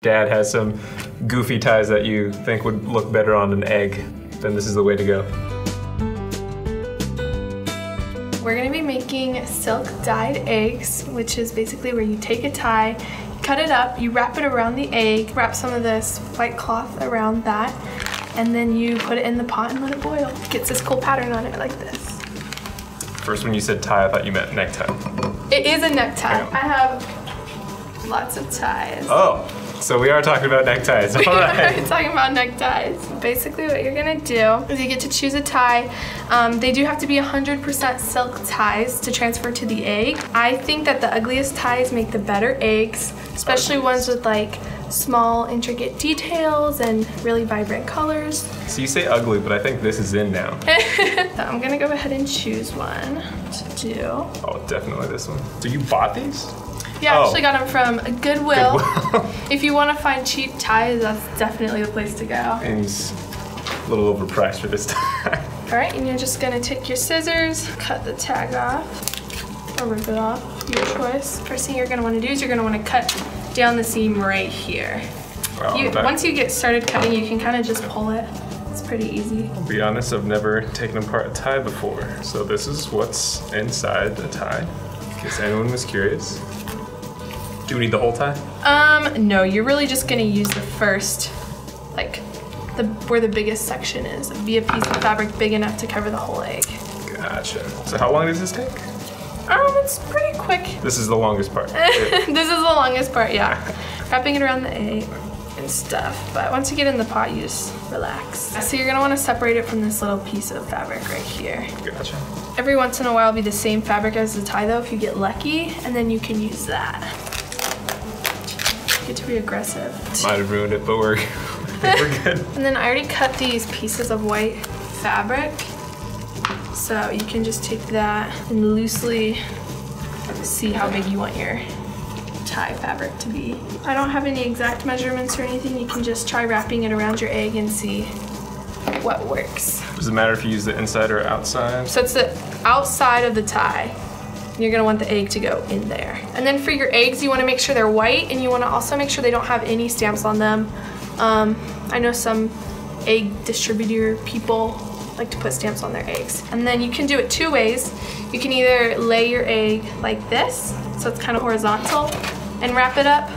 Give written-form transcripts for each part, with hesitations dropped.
Dad has some goofy ties that you think would look better on an egg, then this is the way to go. We're gonna be making silk dyed eggs, which is basically where you take a tie, cut it up, you wrap it around the egg, wrap some of this white cloth around that, and then you put it in the pot and let it boil. It gets this cool pattern on it like this. First when you said tie, I thought you meant necktie. It is a necktie. I have lots of ties. Oh, so we are talking about neckties. All right. We're talking about neckties. Basically what you're gonna do is you get to choose a tie. They do have to be 100% silk ties to transfer to the egg. I think that the ugliest ties make the better eggs, especially ones with like small intricate details and really vibrant colors. So you say ugly, but I think this is in now. So I'm gonna go ahead and choose one to do. Oh, definitely this one. So you bought these? Yeah, I actually got them from Goodwill. Goodwill. If you want to find cheap ties, that's definitely the place to go. And he's a little overpriced for this tie. All right, and you're just gonna take your scissors, cut the tag off, or rip it off, your choice. First thing you're gonna wanna do is you're gonna wanna cut down the seam right here. Wow, Once you get started cutting, you can kind of just pull it. It's pretty easy. I'll be honest, I've never taken apart a tie before. So this is what's inside the tie, in case anyone was curious. Do we need the whole tie? No, you're really just gonna use the first, like, where the biggest section is. It'd be a piece of fabric big enough to cover the whole egg. Gotcha. So how long does this take? It's pretty quick. This is the longest part. This is the longest part, yeah. Wrapping it around the egg and stuff. But once you get in the pot, you just relax. So you're gonna wanna separate it from this little piece of fabric right here. Gotcha. Every once in a while, it'll be the same fabric as the tie though, if you get lucky, and then you can use that. Get to be aggressive. Might have ruined it, but we're good. And then I already cut these pieces of white fabric. So you can just take that and loosely see how big you want your tie fabric to be. I don't have any exact measurements or anything. You can just try wrapping it around your egg and see what works. Does it matter if you use the inside or outside? So it's the outside of the tie. You're gonna want the egg to go in there. And then for your eggs, you wanna make sure they're white, and you wanna also make sure they don't have any stamps on them. I know some egg distributor people like to put stamps on their eggs. And then you can do it two ways. You can either lay your egg like this, so it's kind of horizontal, and wrap it up.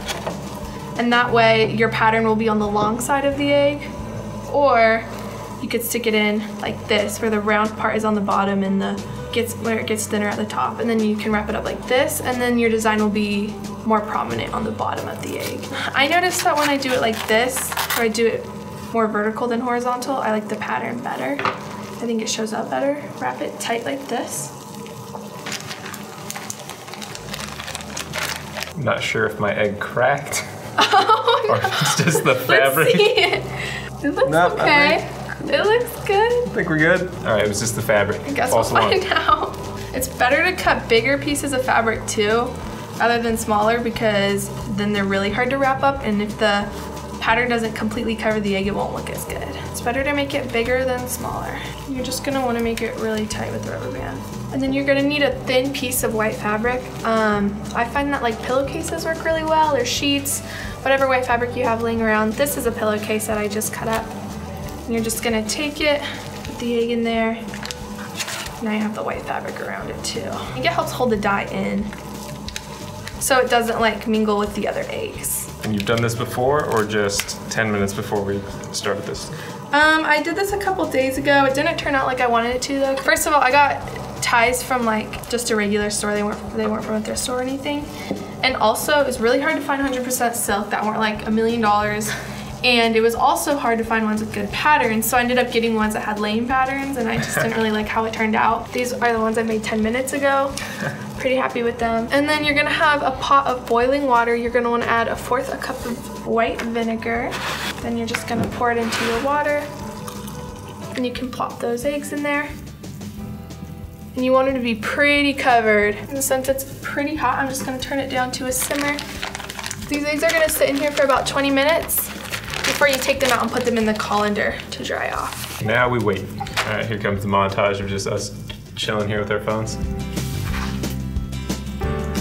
And that way your pattern will be on the long side of the egg. Or you could stick it in like this, where the round part is on the bottom and where it gets thinner at the top. And then you can wrap it up like this, and then your design will be more prominent on the bottom of the egg. I noticed that when I do it like this, or I do it more vertical than horizontal, I like the pattern better. I think it shows up better. Wrap it tight like this. I'm not sure if my egg cracked. Oh, or if it's just the fabric. Let's see it. It looks okay. It looks good. I think we're good. All right, it was just the fabric. I guess we'll find out. It's better to cut bigger pieces of fabric too, rather than smaller, because then they're really hard to wrap up, and if the pattern doesn't completely cover the egg, it won't look as good. It's better to make it bigger than smaller. You're just gonna wanna make it really tight with the rubber band. And then you're gonna need a thin piece of white fabric. I find that like pillowcases work really well, or sheets, whatever white fabric you have laying around. This is a pillowcase that I just cut up. And you're just gonna take it, put the egg in there. Now you have the white fabric around it too. I think it helps hold the dye in, so it doesn't like mingle with the other eggs. And you've done this before, or just 10 minutes before we started this? I did this a couple days ago. It didn't turn out like I wanted it to though. First of all, I got ties from like just a regular store. They weren't from a thrift store or anything. And also, it was really hard to find 100% silk that weren't like $1 million. And it was also hard to find ones with good patterns, so I ended up getting ones that had lame patterns, and I just didn't really like how it turned out. These are the ones I made 10 minutes ago. Pretty happy with them. And then you're gonna have a pot of boiling water. You're gonna wanna add 1/4 cup of white vinegar. Then you're just gonna pour it into your water, and you can plop those eggs in there. And you want it to be pretty covered. And since it's pretty hot, I'm just gonna turn it down to a simmer. These eggs are gonna sit in here for about 20 minutes before you take them out and put them in the colander to dry off. Now we wait. All right, here comes the montage of just us chilling here with our phones.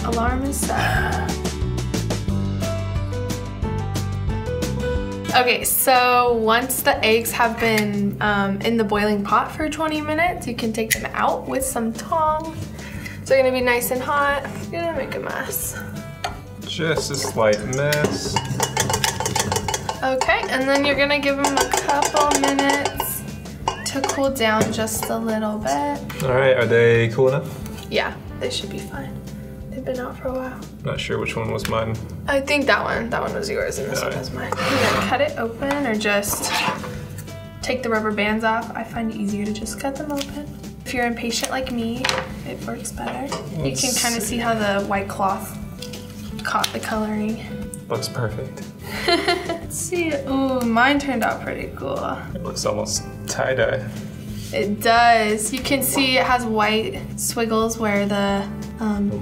Alarm is set. Okay, so once the eggs have been in the boiling pot for 20 minutes, you can take them out with some tongs. So they're gonna be nice and hot. I'm gonna make a mess. Just a slight mess. Okay, and then you're gonna give them a couple minutes to cool down just a little bit. All right, are they cool enough? Yeah, they should be fine. They've been out for a while. Not sure which one was mine. I think that one was yours and this one was mine. You're gonna cut it open or just take the rubber bands off. I find it easier to just cut them open. If you're impatient like me, it works better. You can kind of see how the white cloth caught the coloring. Looks perfect. Let's see. Ooh, mine turned out pretty cool. It looks almost tie-dye. It does. You can see it has white swiggles where the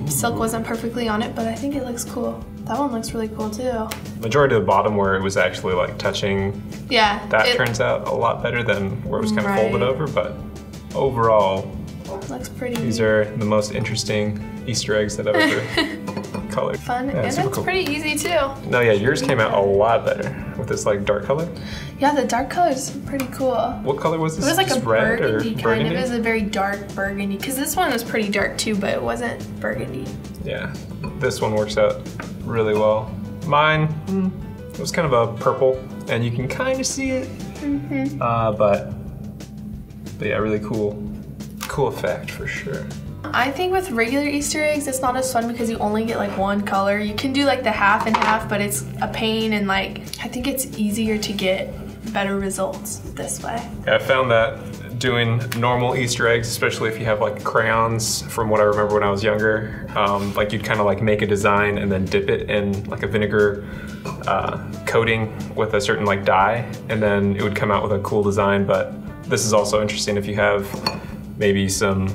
silk wasn't perfectly on it, but I think it looks cool. That one looks really cool too. Majority of the bottom where it was actually like touching, yeah, that turns out a lot better than where it was kind of folded over, but overall, looks pretty. These are the most interesting Easter eggs that I've ever colored. Fun, yeah, and it's cool. pretty easy too. No, yeah, yours came out a lot better with this like dark color. Yeah, the dark color is pretty cool. What color was this? It was like just a red burgundy or kind of. It was a very dark burgundy, because this one was pretty dark too, but it wasn't burgundy. Yeah, this one works out really well. Mine, it was kind of a purple, and you can kind of see it. But yeah, really cool effect for sure. I think with regular Easter eggs, it's not as fun because you only get like one color. You can do like the half and half, but it's a pain, and like I think it's easier to get better results this way. Yeah, I found that doing normal Easter eggs, especially if you have like crayons, from what I remember when I was younger, like you'd kind of like make a design and then dip it in like a vinegar coating with a certain like dye, and then it would come out with a cool design. But this is also interesting if you have maybe some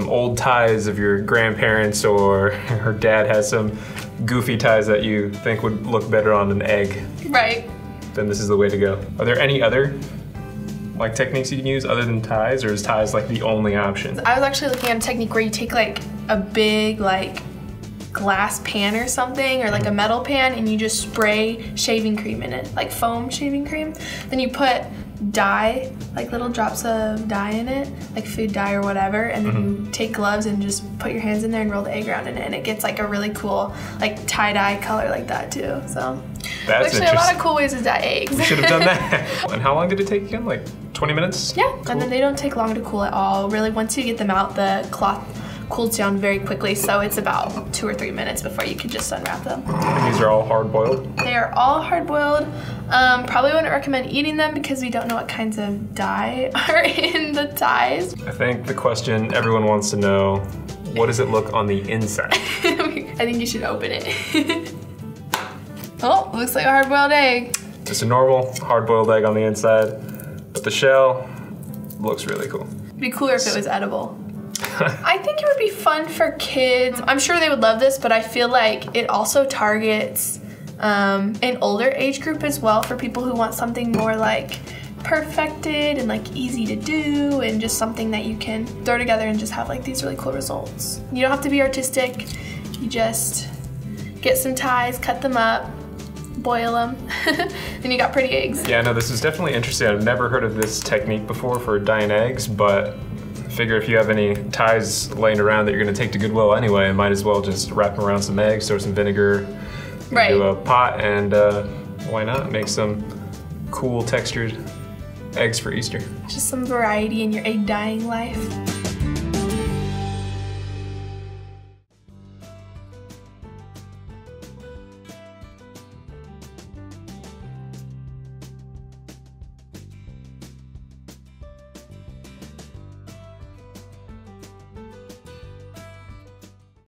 old ties of your grandparents, or her dad has some goofy ties that you think would look better on an egg. Right. Then this is the way to go. Are there any other like techniques you can use other than ties, or is ties like the only option? I was actually looking at a technique where you take like a big like glass pan or something, or like a metal pan, and you just spray shaving cream in it, like foam shaving cream. Then you put dye, like little drops of dye in it, like food dye or whatever, and then you take gloves and just put your hands in there and roll the egg around in it, and it gets like a really cool like tie-dye color like that too. So that's actually a lot of cool ways to dye eggs. We should have done that. And how long did it take again? Like 20 minutes? Yeah, cool. And then they don't take long to cool at all. Really, once you get them out, the cloth cools down very quickly, so it's about 2 or 3 minutes before you can just unwrap them. And these are all hard-boiled? They are all hard-boiled. Probably wouldn't recommend eating them because we don't know what kinds of dye are in the ties. I think the question everyone wants to know, what does it look on the inside? I think you should open it. Oh, looks like a hard-boiled egg. Just a normal hard-boiled egg on the inside, but the shell looks really cool. It'd be cooler if it was edible. I think it would be fun for kids. I'm sure they would love this, but I feel like it also targets an older age group as well, for people who want something more like perfected and like easy to do, and just something that you can throw together and just have like these really cool results. You don't have to be artistic. You just get some ties, cut them up, boil them, and you got pretty eggs. Yeah, no, this is definitely interesting. I've never heard of this technique before for dyeing eggs, but figure if you have any ties laying around that you're gonna take to Goodwill anyway, might as well just wrap them around some eggs, throw some vinegar into a pot, and why not make some cool textured eggs for Easter. Just some variety in your egg dyeing life.